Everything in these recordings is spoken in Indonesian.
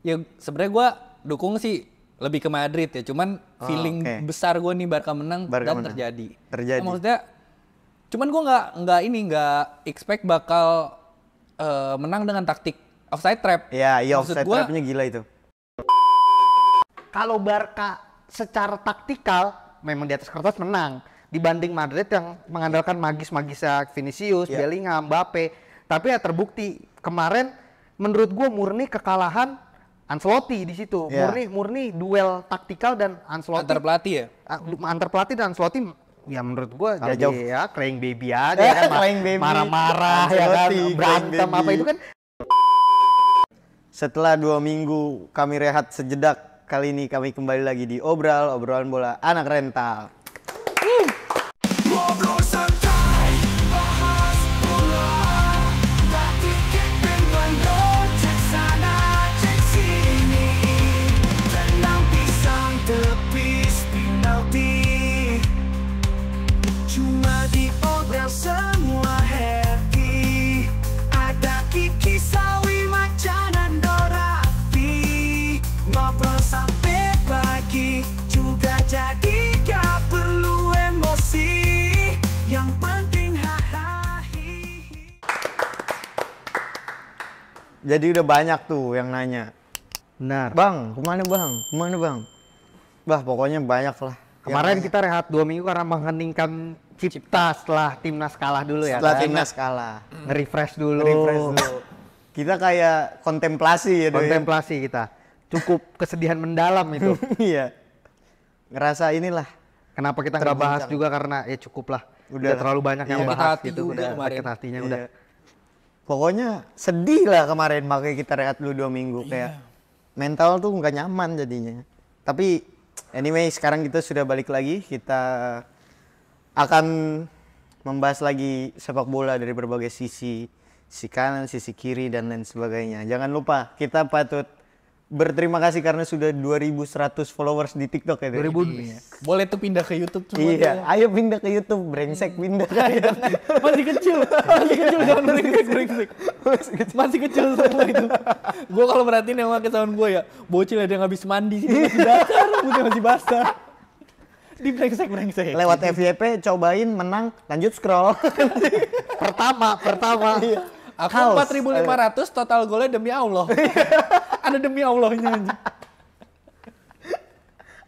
Ya sebenarnya gue dukung sih lebih ke Madrid ya, cuman feeling besar gue nih Barca menang dan terjadi. Maksudnya, cuman gue nggak expect bakal menang dengan taktik offside trap. Iya offside trapnya gila itu. Kalau Barca secara taktikal memang di atas kertas menang dibanding Madrid yang mengandalkan magis-magisnya Vinicius, Bellingham, Mbappe. Tapi ya terbukti kemarin menurut gue murni kekalahan Ancelotti di situ. Murni duel taktikal dan Ancelotti antar pelatih ya. Antar pelatih dan Ancelotti ya menurut gue jadi jauh. ya crying baby aja kan, marah-marah ya kan, berantem apa itu kan. Setelah 2 minggu kami rehat sejedak, kali ini kami kembali lagi di obrolan bola anak rental. Ngobrol santai, bahas bola, latih kiper bandel, cek sana cek sini, tenang pisang tepis penalti, cuma di obral semua happy, ada Kiki Sawi Macan dan Dora Api, ngobrol sampai pagi juga jadi gak perlu emosi. Yang penting hahaha. Jadi udah banyak tuh yang nanya. Benar. Bang, kemana bang? Bah, pokoknya banyak lah. Kemarin kita rehat 2 minggu karena mengheningkan Cipta setelah timnas kalah dulu ya. Setelah timnas kalah. Nge-refresh dulu. Kita kayak kontemplasi ya. Kontemplasi kita. Cukup kesedihan mendalam itu. Iya. Ngerasa inilah. Kenapa kita nggak bahas juga karena ya cukup lah. Udah terlalu banyak yang bahas gitu. Udah sakit hatinya udah. Pokoknya sedih lah kemarin, makanya kita rehat dulu 2 minggu. Kayak mental tuh nggak nyaman jadinya. Tapi anyway, sekarang kita sudah balik lagi. Kita akan membahas lagi sepak bola dari berbagai sisi kanan, sisi kiri, dan lain sebagainya. Jangan lupa, kita patut berterima kasih karena sudah 2.100 followers di TikTok ya. 2000. Boleh tuh pindah ke YouTube semua. Iya, ayo pindah ke YouTube, brengsek pindah ke YouTube. Masih kecil jangan brengsek. Masih kecil semua itu. Gue kalau merhatiin yang pakai tahun gue ya, bocil ada yang habis mandi sini masih basah, rambutnya masih basah. Di brengsek. Lewat FYP cobain menang, lanjut scroll. Pertama. Iya. Aku 4.500 total golnya demi Allah. Ada demi Allahnya aja.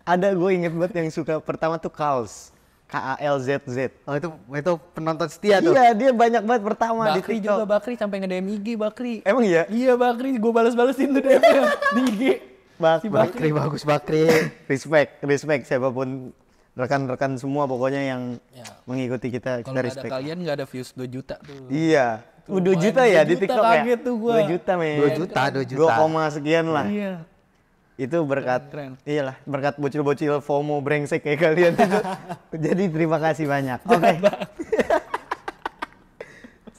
Ada, gue inget banget yang suka pertama tuh Kals. KALZZ. Oh itu penonton setia tuh. Iya, dia banyak banget pertama di Bakri TikTok. juga, Bakri sampai nge-DM IG Bakri. Emang iya? Iya Bakri, gue bales-balesin tuh DM-nya di IG. Si Bakri bagus Bakri. Respect siapapun rekan-rekan semua pokoknya yang mengikuti kita Kalau ada respect. kalian nggak ada views 2 juta tuh. Iya. 2 juta ya di TikTok ya? Kaget tuh gua. 2 juta men. 2 juta. 2, sekian lah. Iya. Itu berkat, Keren. iyalah berkat bocil-bocil FOMO brengsek kayak kalian itu. Jadi terima kasih banyak. Oke.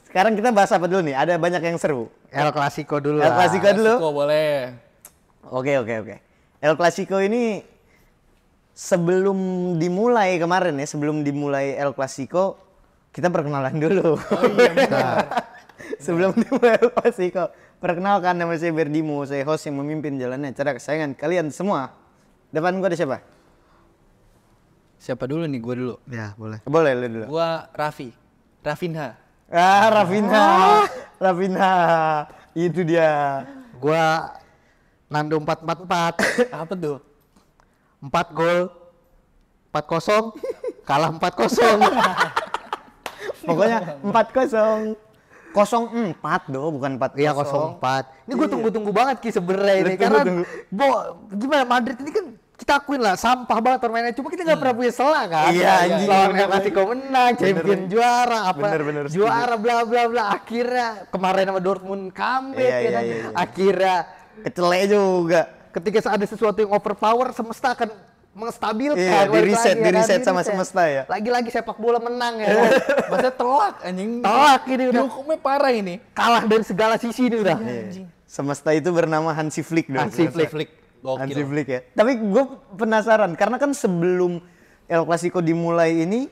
Sekarang kita bahas apa dulu nih? Ada banyak yang seru. El Clasico dulu El lah. Clasico dulu. Kok boleh. Oke. El Clasico ini sebelum dimulai kemarin ya, sebelum dimulai El Clasico, kita perkenalan dulu. Oh iya benar. Sebelum dimulai El Clasico, perkenalkan, nama saya Berdimo, saya host yang memimpin jalannya acara kesayangan kalian semua. Depan gua ada siapa? Siapa dulu nih? Gue dulu. Ya boleh. Boleh lu dulu. Gua Rafinha. Rafinha. Itu dia. Gua Nando 444. Apa tuh? 4 gol 4-0 kalah 4-0. Pokoknya 4-0. 0-4 bukan 4-0. Iya 0-4. Ini gue tunggu-tunggu banget Ki sebenarnya ini karena gimana Madrid ini kan kita akuin lah sampah banget permainannya, cuma kita nggak pernah punya salah kan. Iya anjing. Lawan El Clasico menang, champion juara apa Bener, juara bla bla bla, akhirnya kemarin sama Dortmund comeback ya kan. Akhirnya kecelek juga. ketika ada sesuatu yang overpower, semesta akan menstabilkan. Iya, di reset sama semesta ya. Lagi-lagi sepak bola menang ya. Maksudnya telak anjing. Telak ini udah. Dihukumnya parah ini. Kalah dari segala sisi ini udah. Semesta itu bernama Hansi Flick dong. Hansi Flick. Hansi Flick ya. Tapi gue penasaran karena kan sebelum El Clasico dimulai ini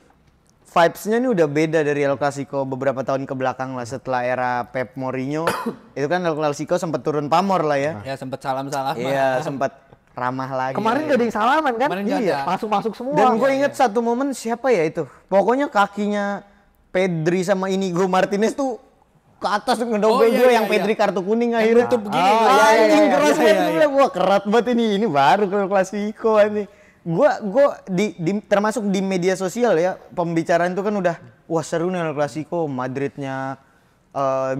vibes-nya ini udah beda dari El Clasico beberapa tahun ke belakang lah setelah era Pep Mourinho. Itu kan El Clasico sempat turun pamor lah ya. Ya sempat salam-salam. Iya, sempat ramah lagi. Kemarin gak ada yang salaman kan? Kemarin Iya, masuk semua. Dan gue inget satu momen siapa ya itu. Pokoknya kakinya Pedri sama Inigo Martinez tuh ke atas ngedobel gue yang Pedri kartu kuning akhirnya tuh begini. Anjing keras banget. Wah, kerat banget ini. Ini baru El Clasico ini. Gua termasuk di media sosial ya, pembicaraan itu kan udah wah seru nih El Clasico, Madridnya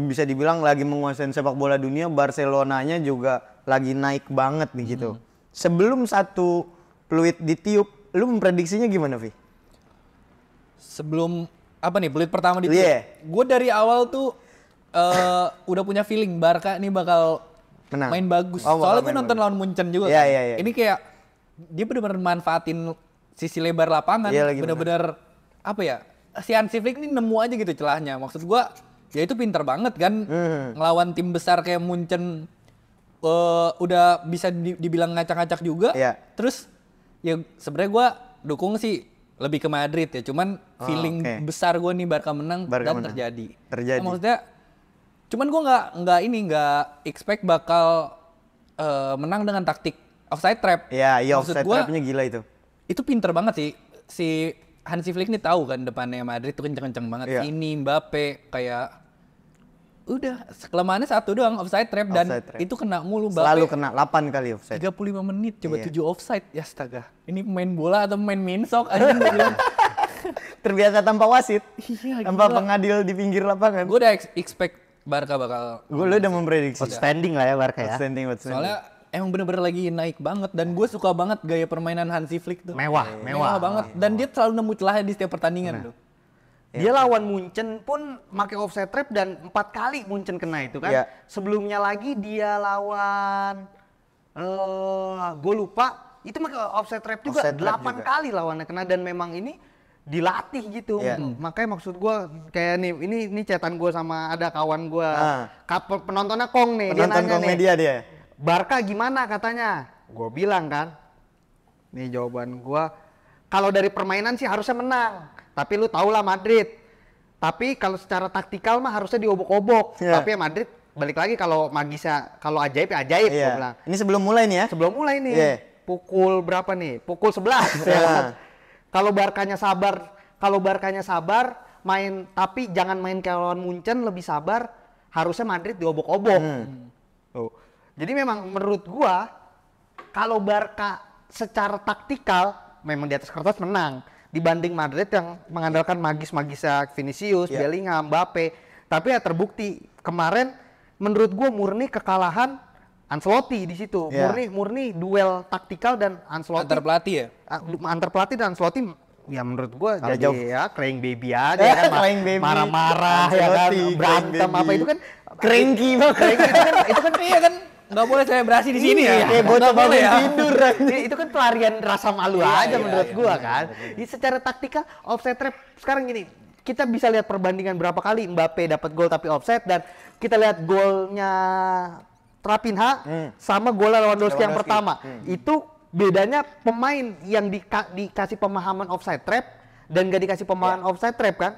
bisa dibilang lagi menguasai sepak bola dunia, Barcelonanya juga lagi naik banget nih gitu. Sebelum satu peluit ditiup, lu memprediksinya gimana, Vi? Sebelum apa nih peluit pertama ditiup? Gue dari awal tuh udah punya feeling Barca nih bakal menang. Main bagus. Soalnya gue nonton lawan Munchen juga. Iya. Ini kayak dia benar-benar manfaatin sisi lebar lapangan, benar-benar apa ya, si Hansi Flick ini nemu aja gitu celahnya. Maksud gua ya itu pinter banget kan ngelawan tim besar kayak Munchen, udah bisa dibilang ngacak-ngacak juga. Terus ya sebenarnya gua dukung sih lebih ke Madrid ya, cuman feeling besar gua nih Barca menang dan terjadi. Maksudnya cuman gua nggak expect bakal menang dengan taktik offside trap. Iya, offside trapnya gila itu. Itu pinter banget sih. Si Hansi Flick nih tahu kan depannya Madrid tuh kenceng-kenceng banget. Ini Mbappe kayak udah kelemahannya satu doang offside trap dan itu kena mulu Mbappe. Selalu kena 8 kali offside. 35 menit coba 7 offside. Ya astaga. Ini pemain bola atau pemain minsok anjing gue bilang. Terbiasa tanpa wasit. Iya, tanpa pengadil di pinggir lapangan. Gue udah expect Barca bakal. Gue udah memprediksi. Outstanding lah ya Barca ya. Outstanding. Soalnya emang bener-bener lagi naik banget dan gue suka banget gaya permainan Hansi Flick tuh. Mewah banget. Dan dia selalu nemu celahnya di setiap pertandingan tuh. Dia lawan Munchen pun pakai offside trap dan 4 kali Munchen kena itu kan. Sebelumnya lagi dia lawan gue lupa itu pakai offside trap juga. 8 kali lawannya kena dan memang ini dilatih gitu. Makanya maksud gue kayak nih ini cetan gue sama ada kawan gue. Penontonnya Kong nih, dia nanya nih. Media dia. Barca gimana katanya? Gue bilang kan, nih jawaban gue, kalau dari permainan sih harusnya menang. Tapi lu tau lah Madrid. Tapi kalau secara taktikal mah harusnya diobok-obok. Tapi ya Madrid balik lagi kalau magisnya, kalau ajaib ya ajaib. Gue bilang. Ini sebelum mulai nih ya? Sebelum mulai nih. Pukul berapa nih? Pukul 11. Ya. Kalau Barkanya sabar, main tapi jangan main kayak lawan Munchen, lebih sabar. Harusnya Madrid diobok-obok. Tuh. Jadi memang menurut gua kalau Barca secara taktikal memang di atas kertas menang dibanding Madrid yang mengandalkan magis-magisnya Vinicius, Bellingham, Mbappe. Tapi ya terbukti kemarin menurut gua murni kekalahan Ancelotti di situ. Murni duel taktikal dan Ancelotti. Antar pelatih ya? Antar pelatih dan Ancelotti ya menurut gua jadi jauh. ya crying baby aja kan. Marah-marah ya kan, berantem apa itu kan cranky banget. Itu kan iya kan. Nggak boleh selebrasi di sini ya. Kayak bocah bangun tidur. Itu kan pelarian rasa malu aja menurut gua kan. Secara taktikal offside trap sekarang gini, kita bisa lihat perbandingan berapa kali Mbappe dapat gol tapi offside dan kita lihat golnya Raphinha sama gol Lewandowski yang pertama. Itu bedanya pemain yang dikasih pemahaman offside trap dan gak dikasih pemahaman offside trap kan.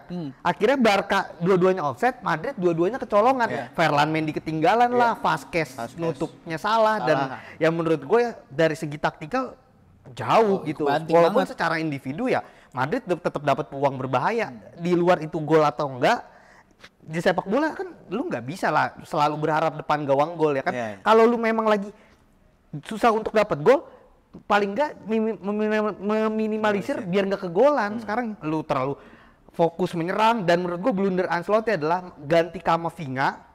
Akhirnya Barca dua-duanya offside, Madrid dua-duanya kecolongan. Ferland Mendy ketinggalan lah, Vasquez nutupnya salah dan yang menurut gue dari segi taktikal jauh gitu. Walaupun secara individu ya Madrid tetap dapat peluang berbahaya. Di luar itu gol atau enggak, di sepak bola kan lu nggak bisa lah selalu berharap depan gawang gol ya kan. Kalau lu memang lagi susah untuk dapat gol, paling nggak meminimalisir biar nggak kegolan. Sekarang lu terlalu fokus menyerang dan menurut gue blunder Ancelotti adalah ganti Camavinga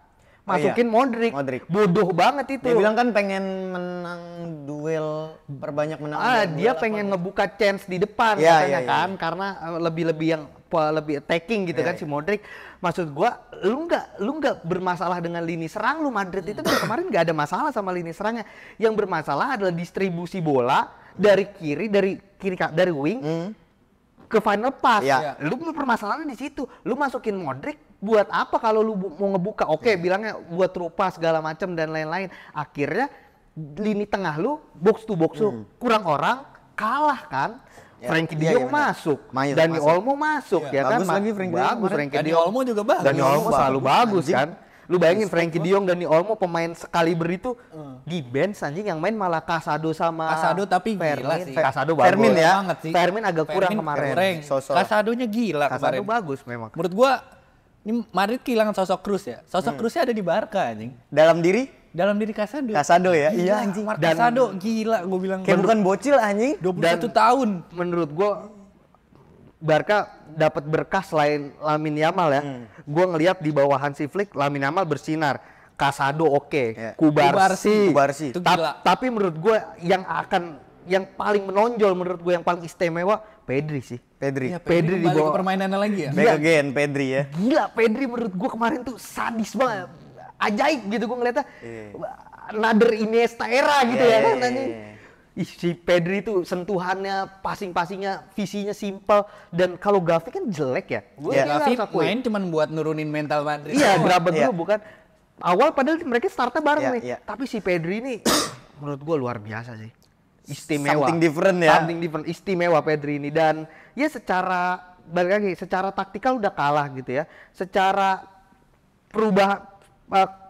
masukin Modric. Bodoh banget itu. Dia bilang kan pengen menang duel, perbanyak menang duel. Dia pengen ngebuka chance di depan katanya kan karena lebih attacking gitu kan si Modric. Maksud gua lu nggak bermasalah dengan lini serang lu. Madrid itu kan kemarin nggak ada masalah sama lini serangnya. Yang bermasalah adalah distribusi bola dari wing ke final pass. Lu permasalahannya di situ. Lu masukin Modric buat apa kalau lu mau ngebuka? Oke, bilangnya buat rupa segala macam dan lain-lain. Akhirnya lini tengah lu box to box kurang orang, kalah kan. Frankie De Jong masuk, Dani Olmo masuk ya kan. Bagus lagi Frankie De Jong. Bagus Frankie Dani De Jong. Olmo juga bagus. Dani Olmo selalu bagus kan. Lu bayangin Frankie De Jong, Dani Olmo pemain sekaliber itu di bench anjing, yang main malah Casado sama Casado tapi gila sih. Casado bagus. Fermin ya. Banget sih. Fermin agak kurang kemarin. Casadonya gila Casado kemarin. bagus memang. Menurut gua ini Madrid kehilangan sosok Kroos ya. Sosok Kroosnya ada di Barca anjing. Dalam diri Casado. Casado ya. Iya anjing. Casado gila gua bilang. Kayak bukan bocil anjing. 21 tahun. Menurut gua Barca dapat berkah selain Lamine Yamal ya. Gua ngelihat di bawah Hansi Flick Lamine Yamal bersinar. Casado oke. Kubarsi. Itu gila. Tapi menurut gua yang paling menonjol, menurut gua yang paling istimewa Pedri sih. Pedri. Ya, Pedri di balik bawah. ke permainannya lagi ya. Back again Pedri ya. Gila, Pedri menurut gua kemarin tuh sadis banget. Ajaib gitu gua ngeliatnya. Nader Iniesta era gitu ya kan anjing. Ih, si Pedri itu sentuhannya, passing-passingnya, visinya simpel, dan kalau Gavi kan jelek ya. Gavi main cuman buat nurunin mental Madrid. Iya, gerabet dulu bukan. Awal padahal mereka startnya bareng nih. Iya. Tapi si Pedri ini menurut gua luar biasa sih. Istimewa. Something different ya. Something different, istimewa Pedri ini, dan ya secara balik lagi secara taktikal udah kalah gitu ya. Secara perubahan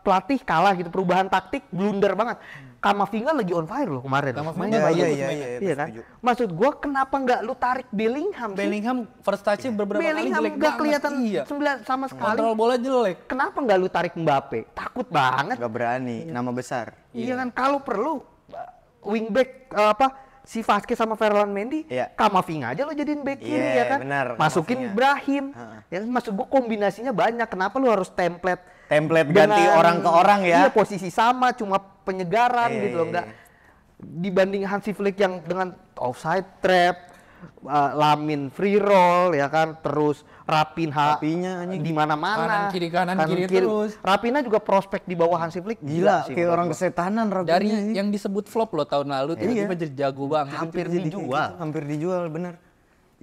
pelatih kalah gitu, perubahan taktik blunder banget. Kamavinga lagi on fire loh kemarin. Kamavinga iya kan. Maksud gua kenapa nggak lu tarik Bellingham sih? Bellingham first touch-nya beberapa kali jelek banget. Nggak kelihatan sama sekali. Kontrol bola jelek. Kenapa nggak lu tarik Mbappe? Takut banget. Gak berani, nama besar. Iya kan, kalau perlu wingback si Vasquez sama Ferland Mendy, Kamavinga aja lo jadiin back kiri ya kan. Bener, masukin Ibrahim. Ya maksud gua kombinasinya banyak. Kenapa lu harus template ganti orang ke orang ya. Iya, posisi sama, cuma penyegaran gitu loh, enggak dibanding Hansi Flick yang dengan offside trap, Lamin free roll ya kan, terus Rapinha di mana-mana, kanan kiri terus. Rapinha juga prospek di bawah Hansi Flick. Gila, kayak orang kesetanan Rapinha. Dari yang disebut flop loh tahun lalu, tiba-tiba jadi jago banget. Hampir dijual, bener.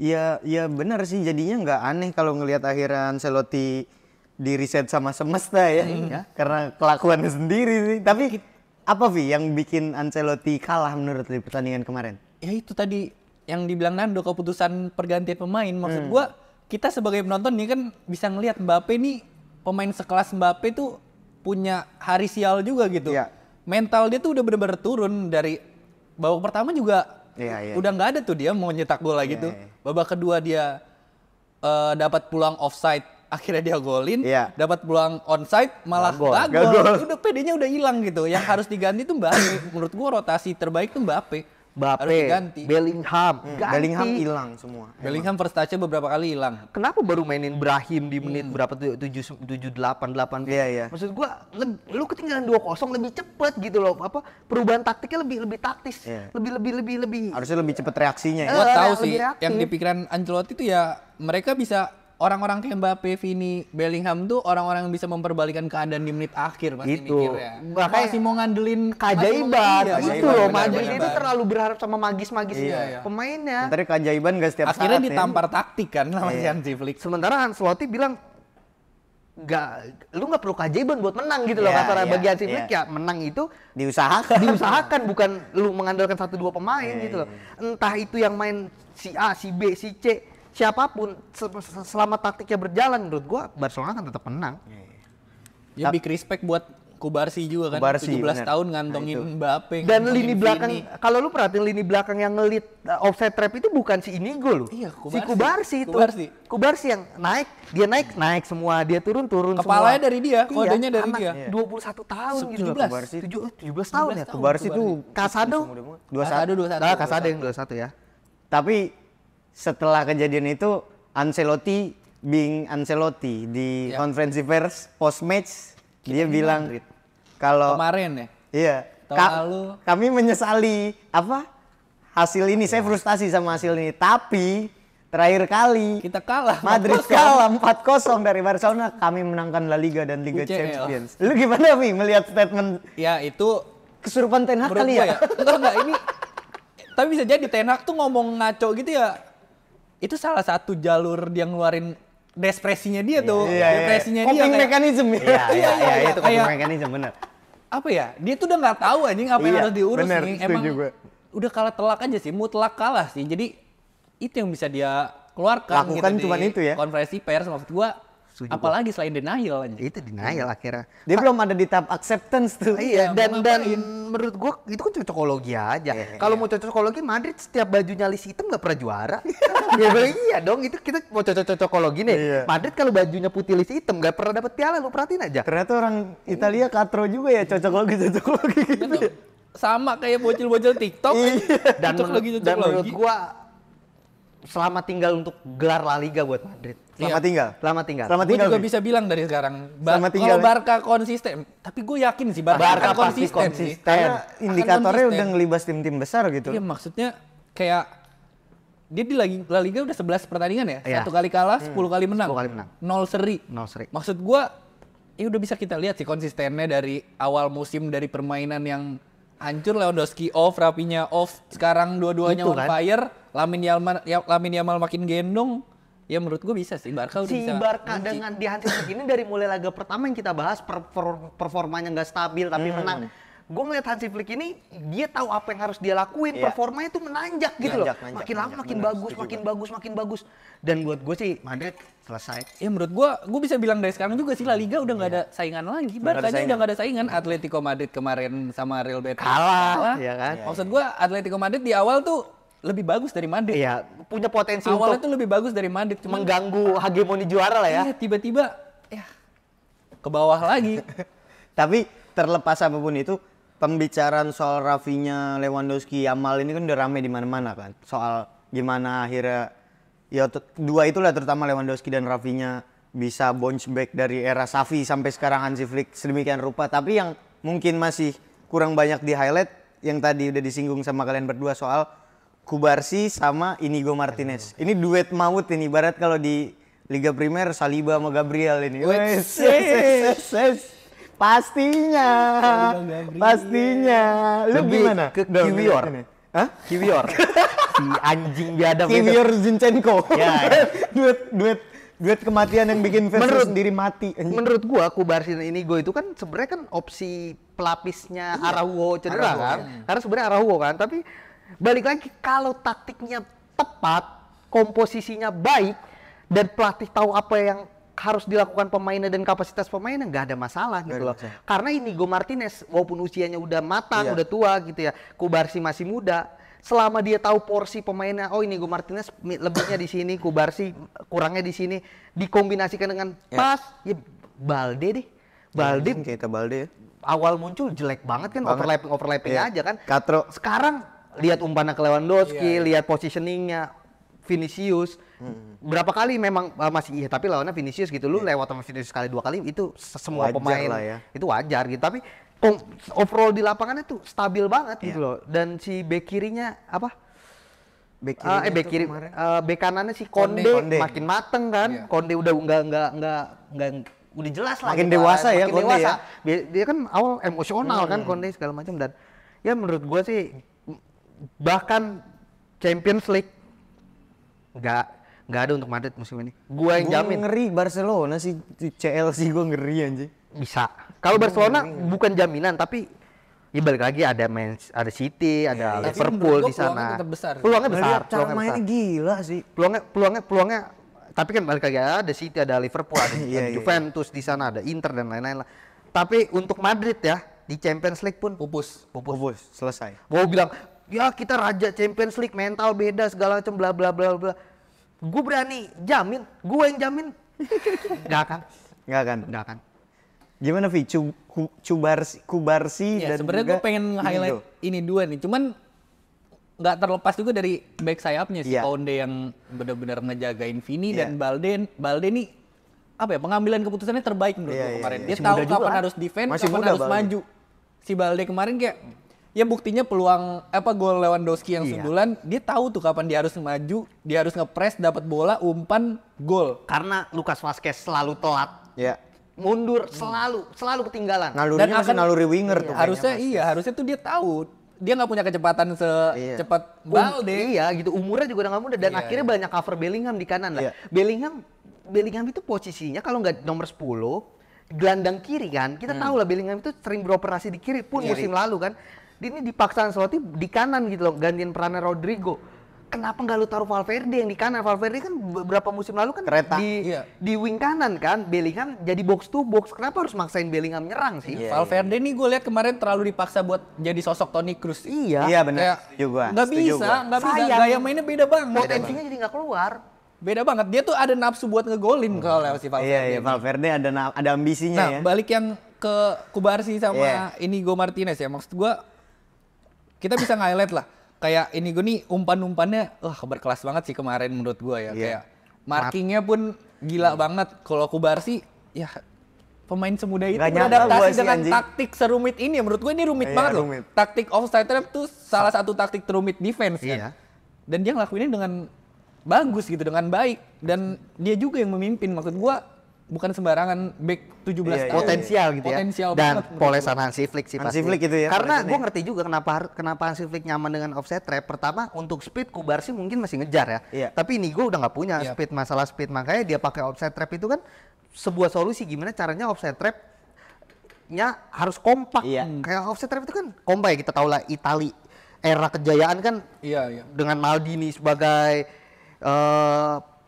Iya bener sih, jadinya nggak aneh kalau ngelihat akhirnya Ancelotti di reset sama semesta ya. Karena kelakuannya sendiri sih. Tapi apa Vi yang bikin Ancelotti kalah menurut di pertandingan kemarin? Ya itu tadi yang dibilang Nando, keputusan pergantian pemain. Maksud gua kita sebagai penonton nih kan bisa ngelihat Mbappe nih, pemain sekelas Mbappe tuh punya hari sial juga gitu. Mental dia tuh udah bener-bener turun dari babak pertama juga. Udah nggak ada tuh dia mau nyetak gol lagi tuh. Babak kedua dia dapat peluang offside, akhirnya dia golin. Dapat peluang onside malah gagal. Udah PD-nya udah hilang gitu. Yang harus diganti tuh Mbappe. Menurut gua rotasi terbaik tuh Mbappe. Bellingham hilang semua. Bellingham first touch-nya beberapa kali hilang. Kenapa baru mainin Brahim di menit berapa tuh? 7-8. Iya. Maksud gua lu ketinggalan 2-0 lebih cepet gitu loh. Perubahan taktiknya lebih taktis. Lebih harusnya lebih cepet reaksinya ya. Gua tahu sih yang di pikiran Ancelotti itu ya mereka bisa, orang-orang kayak Mbappe, Vini, Bellingham tuh orang-orang yang bisa memperbalikan keadaan di menit akhir pasti gitu. mikirnya. Makanya masih mau ngandelin keajaiban. Itu loh, Madrid itu keajaiban. terlalu berharap sama magis-magis pemainnya. Ntar keajaiban gak setiap akhirnya saat ditampar taktik kan sama Hansi Flick. Sementara Ancelotti bilang lu nggak perlu keajaiban buat menang gitu loh, kata bagi Hansi Flick ya menang itu diusahakan bukan lu mengandalkan 1-2 pemain gitu loh. Entah itu yang main si A, si B, si C, siapapun selama taktiknya berjalan, menurut gua Barcelona akan tetap menang. Ya big respect buat Kubarsi juga kan, 17 tahun ngantongin Mbappe. Dan lini belakang, kalau lu perhatiin lini belakang yang ngelit offside trap itu bukan si Inigo loh. Iya, si Kubarsi yang naik semua, dia turun kepalanya semua. Dari dia, kodenya dari dia. 21 tahun gitu loh. 17 tahun ya. Kubarsi tuh Casado 21. Casado yang 21 ya. Tapi setelah kejadian itu Ancelotti di konferensi pers post match dia bilang kalau kemarin ya. Iya. Kami menyesali hasil ini. Saya frustasi sama hasil ini. Tapi terakhir kali kita kalah. Madrid kalah 4-0 dari Barcelona. Kami menangkan La Liga dan Liga Champions. Lu gimana Mi melihat statement? Ya itu kesurupan Ten Hag kali ya? Enggak ini. Tapi bisa jadi Ten Hag tuh ngomong ngaco gitu ya. Itu salah satu jalur dia ngeluarin depresinya dia tuh. Depresinya dia coping mechanism ya. Iya, itu coping kayak, mechanism benar. Apa ya? Dia tuh udah nggak tahu anjing apa yang harus diurus bener, nih. Emang udah kalah telak aja sih, mutlak kalah sih. Jadi itu yang bisa dia keluarkan Lakukan gitu, cuman di itu ya? konferensi pers maksud gua. Setuju Apalagi selain denial aja. Itu denial akhirnya. Dia belum ada di tahap acceptance tuh. Iya, dan mau dan ngapain? menurut gua itu kan cocokologi aja. Kalau mau cocokologi Madrid setiap bajunya lis hitam nggak pernah juara. Ya iya dong, itu kita mau cocokologi nih. Iya. Madrid kalau bajunya putih lis hitam nggak pernah dapat piala, lu perhatiin aja. Ternyata orang Italia katro juga ya, cocok logi gitu. Betul. Sama kayak bocil-bocil TikTok Dan, cocok dan menurut lagi. gua selamat tinggal untuk gelar La Liga buat Madrid. Selamat tinggal. Selamat tinggal. Selamat Gue tinggal. juga Vi. bisa bilang dari sekarang, Selamat tinggal, kalau ya. Barca konsisten, tapi gue yakin sih Barca, Barca akan pasti konsisten sih. konsisten. Karena indikatornya konsisten. udah ngelibas tim-tim besar gitu. Iya maksudnya kayak dia di La Liga udah 11 pertandingan ya, Iya. 1 kali kalah, 10 kali menang, 10 kali menang. 0 seri. 0 seri. Maksud gue, ya udah bisa kita lihat sih konsistennya dari awal musim, dari permainan yang hancur, Lewandowski off, Rafinha off, sekarang dua-duanya Itu on kan. fire, Lamine Yamal makin gendong. Ya menurut gue bisa sih, Barca udah Si bisa. Barca dengan di Hansi Flick ini dari mulai laga pertama yang kita bahas performanya nggak stabil tapi menang. Gue ngeliat Hansi Flick ini dia tahu apa yang harus dia lakuin, Iya. performanya itu menanjak gitu loh. Nanjak, Makin lama makin bagus, makin bagus. Dan buat gue sih Madrid selesai. Ya menurut gue bisa bilang dari sekarang juga sih La Liga udah nggak ada saingan lagi. Nggak ada Barkanya saingan. udah nggak ada saingan. Atletico Madrid kemarin sama Real Betis Kalah, ya kan? Maksud gue Atletico Madrid di awal tuh lebih bagus dari Madrid. Iya, punya potensi Awalnya untuk tuh lebih bagus dari Madrid. Cuman mengganggu hegemoni juara lah ya. iya, tiba-tiba ya ke bawah lagi. Tapi terlepas apapun itu, pembicaraan soal Rafinha, Lewandowski, Yamal ini kan udah rame di mana-mana kan. Soal gimana akhirnya ya dua itulah terutama Lewandowski dan Rafinha bisa bounce back dari era Xavi sampai sekarang Hansi Flick sedemikian rupa. Tapi yang mungkin masih kurang banyak di highlight yang tadi udah disinggung sama kalian berdua soal Kubarsi sama Inigo Martinez. Ini duet maut ini, ibarat kalau di Liga Primer Saliba sama Gabriel ini. Wes, pastinya. Pastinya. Lu Lebih gimana? ke Kiwior. Hah? Kiwior. Si anjing biadab itu. Kiwior Zinchenko. Ya. duet kematian yang bikin fans sendiri mati. Menurut gua Kubarsi dan Inigo itu kan sebenarnya kan opsi pelapisnya Araujo cedera Araujo, kan. Karena sebenarnya Araujo kan, tapi balik lagi kalau taktiknya tepat, komposisinya baik dan pelatih tahu apa yang harus dilakukan pemainnya dan kapasitas pemainnya nggak ada masalah gitu loh. Karena Inigo Martinez walaupun usianya udah matang, udah tua gitu ya, Kubarsi masih muda. Selama dia tahu porsi pemainnya, oh Inigo Martinez lebihnya di sini, Kubarsi kurangnya di sini, dikombinasikan dengan pas, ya Balde deh. Balde Keita Balde ya. awal muncul jelek banget kan, overlapping Iya. aja kan. Katro. Sekarang lihat umpannya ke Lewandowski, lihat positioningnya Vinicius. Berapa kali memang masih tapi lawannya Vinicius gitu. Lu lewat sama Vinicius sekali dua kali itu semua Wajar pemain lah ya. itu wajar gitu. Tapi overall di lapangannya tuh stabil banget gitu loh. Dan si bek kirinya apa? Bek kiri, bek kanannya si Konde makin mateng kan. Iya. Konde udah enggak udah jelas lah. Makin gitu dewasa kan. ya Makin Konde dewasa. ya. Dia kan awal emosional kan Konde segala macam, dan ya menurut gua sih bahkan Champions League nggak ada untuk Madrid musim ini. Gua yang jamin Ngeri Barcelona sih, CLC gue ngeri anjing. bisa. Kalau Barcelona bukan jaminan, tapi ya balik lagi ada City, ada Tapi Liverpool menurut di gua peluangnya sana. tetap besar sih. Peluangnya besar, Cara peluangnya mainnya besar. gila sih. Peluangnya tapi kan balik lagi ada City, ada Liverpool, ada Iya, Juventus di sana, ada Inter dan lain-lain lah. Tapi untuk Madrid ya di Champions League pun Pupus. Pupus, selesai. mau bilang ya kita raja Champions League, mental beda segala macam bla bla bla bla. Gue berani jamin, gue yang jamin. Nggak akan. Nggak kan? Gimana Vi? Kubarsi Ya dan sebenarnya juga gue pengen highlight Inigo. ini dua nih. Cuman nggak terlepas juga dari back sayapnya si Iya. Konde yang benar-benar ngejagain Vini Iya. dan Balde nih apa ya, pengambilan keputusannya terbaik menurut Iya, gue iya, kemarin. iya. Dia Masih tahu muda juga, kapan kan? harus defense, Masih kapan muda harus Balde. maju. Si Balde kemarin kayak ya buktinya peluang gol Lewandowski yang sundulan, dia tahu tuh kapan dia harus maju, dia harus ngepres, dapat bola, umpan, gol. Karena Lucas Vazquez selalu telat, Ya. mundur, selalu ketinggalan. Nalurinya masih naluri winger tuh. Harusnya tuh dia tahu dia nggak punya kecepatan secepat Balde. Iya gitu, umurnya juga udah nggak muda dan Iya, akhirnya banyak cover Bellingham di kanan lah. Iya. Bellingham itu posisinya kalau nggak nomor 10, gelandang kiri kan. Kita tahu lah Bellingham itu sering beroperasi di kiri pun musim lalu kan. Ini dipaksa Ancelotti di kanan gitu loh, gantiin perannya Rodrigo. kenapa nggak lu taruh Valverde yang di kanan? Valverde kan beberapa musim lalu kan Kereta. di wing kanan kan, Bellingham jadi box to box. Kenapa harus maksain Bellingham nyerang sih? Valverde nih gue lihat kemarin terlalu dipaksa buat jadi sosok Toni Kroos. Iya. Iya benar. Kayak Juga. nggak bisa. Gaya mainnya beda banget. Potensinya jadi nggak keluar. Beda banget. Dia tuh ada nafsu buat ngegolin kalau si Valverde. Iya, Valverde ada ambisinya Nah, ya. balik yang ke Kubarsi sama Inigo Martinez ya. Maksud gue kita bisa nge-highlight lah. Kayak Inigo nih umpan-umpannya berkelas banget sih kemarin menurut gue ya. Kayak markingnya pun gila banget. Kalau Kubarsi ya pemain semuda itu beradaptasi dengan taktik serumit ini. Menurut gue ini rumit banget loh. Taktik offside trap tuh salah satu taktik terumit defense kan. Dan dia ngelakuinnya dengan bagus gitu, dengan baik. Dan dia juga yang memimpin. Maksud gue bukan sembarangan back 17 tahun. Potensial gitu ya. Potensial dan banget. polesan Hansi Flick sih pasti. Hansi Flick itu ya. Karena gue ngerti juga kenapa Hansi Flick nyaman dengan offside trap. Pertama untuk speed Kubarsi mungkin masih ngejar ya. Tapi Inigo udah nggak punya speed, masalah speed, makanya dia pakai offside trap itu kan sebuah solusi gimana caranya offside trap-nya harus kompak. Kayak offside trap itu kan kompak ya, kita tahu lah Itali era kejayaan kan dengan Maldini sebagai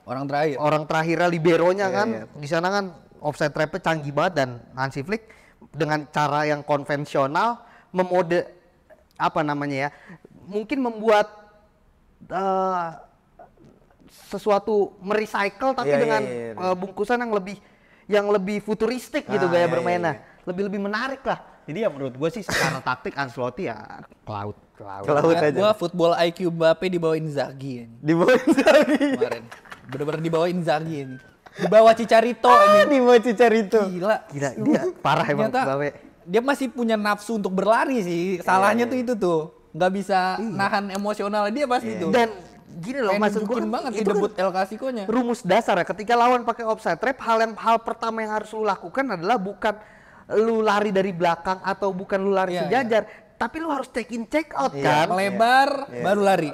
orang terakhirnya liberonya kan. Di sana kan offside trap-nya canggih banget dan Hansi Flick dengan cara yang konvensional mungkin membuat sesuatu merecycle tapi dengan bungkusan yang lebih futuristik gitu gaya bermainnya. Lebih menarik lah. Jadi ya menurut gue sih secara taktik Ancelotti ya cloud aja. Gue football IQ Mbappe di bawah Inzaghi. Kemarin. Bener-bener di bawah Inzaghi ini. Di bawah Chicharito ini. Di bawah Chicharito. Gila. Dia parah emang Mbappe. Dia masih punya nafsu untuk berlari sih. Salahnya tuh itu tuh. Nggak bisa nahan emosional dia pasti tuh. Dan gini loh, maksud gue banget itu debut El Clasico-nya. Rumus dasar ya, ketika lawan pakai offside trap, hal pertama yang harus lu lakukan adalah bukan lu lari dari belakang atau bukan lu lari sejajar, tapi lu harus check in check out kan. Melebar baru lari.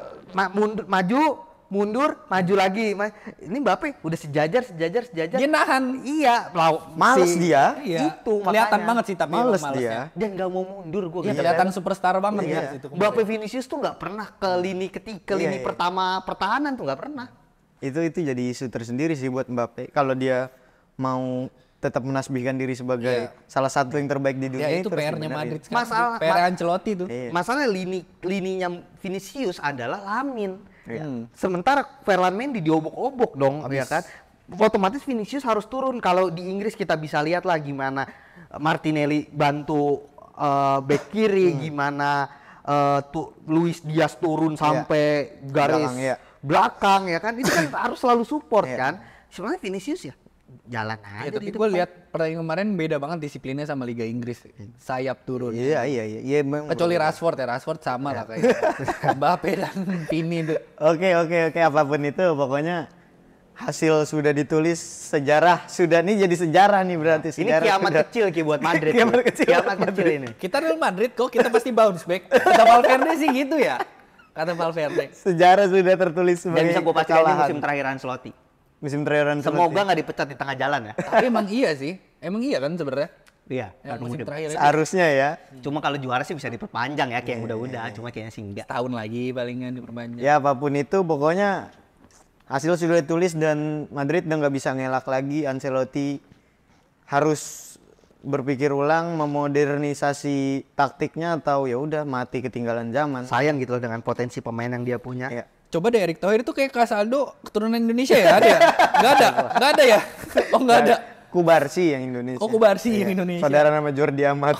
Mundur, maju lagi. Ini Mbappe udah sejajar. Dia nahan. Iya, males dia. Itu kelihatan banget sih tapi males dia. Dia nggak mau mundur gua. Kelihatan superstar banget ya situ. Mbappe Vinicius tuh nggak pernah ke lini lini pertama pertahanan tuh nggak pernah. Itu jadi isu tersendiri sih buat Mbappe. Kalau dia mau tetap menasbihkan diri sebagai salah satu yang terbaik di dunia, itu PR-nya Madrid sekarang. Masalah PR Ancelotti tuh. Masalahnya lininya Vinicius adalah Lamin. Sementara Ferland Mendy diobok-obok dong, ya kan? Otomatis Vinicius harus turun. Kalau di Inggris kita bisa lihat lah gimana Martinelli bantu back kiri, gimana Luis Diaz turun sampai garis belakang ya kan? Itu kan harus selalu support kan? Sebenarnya Vinicius ya jalan aja. Tapi gue lihat pertandingan kemarin beda banget disiplinnya sama Liga Inggris. Sayap turun. Iya. Kecuali Rashford sama lah kayak Mbappe dan Vini tuh. Oke, apapun itu pokoknya hasil sudah ditulis, sejarah sudah nih jadi sejarah nih berarti. Ini kiamat kecil buat Madrid. Kiamat kecil ini. Kita Real Madrid kok, kita pasti bounce back. Kata Valverde sih gitu ya. Kata Valverde. Sejarah sudah tertulis sebagai dan bisa gue pastikan ini musim terakhir Ancelotti. Semoga nggak dipecat di tengah jalan ya. Tapi emang iya sih. Emang iya kan sebenarnya. Iya. Musim terakhir seharusnya ya. Cuma kalau juara sih bisa diperpanjang ya kayak yang udah-udah. Cuma kayaknya sih enggak. Tahun lagi palingan diperpanjang. Ya apapun itu pokoknya hasil sudah ditulis dan Madrid udah nggak bisa ngelak lagi. Ancelotti harus berpikir ulang memodernisasi taktiknya atau ya udah mati ketinggalan zaman. Sayang gitu loh dengan potensi pemain yang dia punya. Ya. Coba deh Erick Thohir itu kayak Casaldo keturunan Indonesia ya? Ada ya? Nggak ada ya? Oh nggak ada. Kubarsi yang Indonesia. Oh Kubarsi yang Indonesia. Saudara nama Jordi Amat.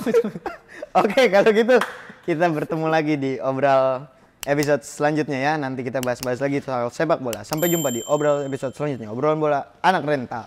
Oke, kalau gitu kita bertemu lagi di Obral episode selanjutnya ya. Nanti kita bahas-bahas lagi soal sepak bola. Sampai jumpa di Obral episode selanjutnya. Obrolan bola anak rental.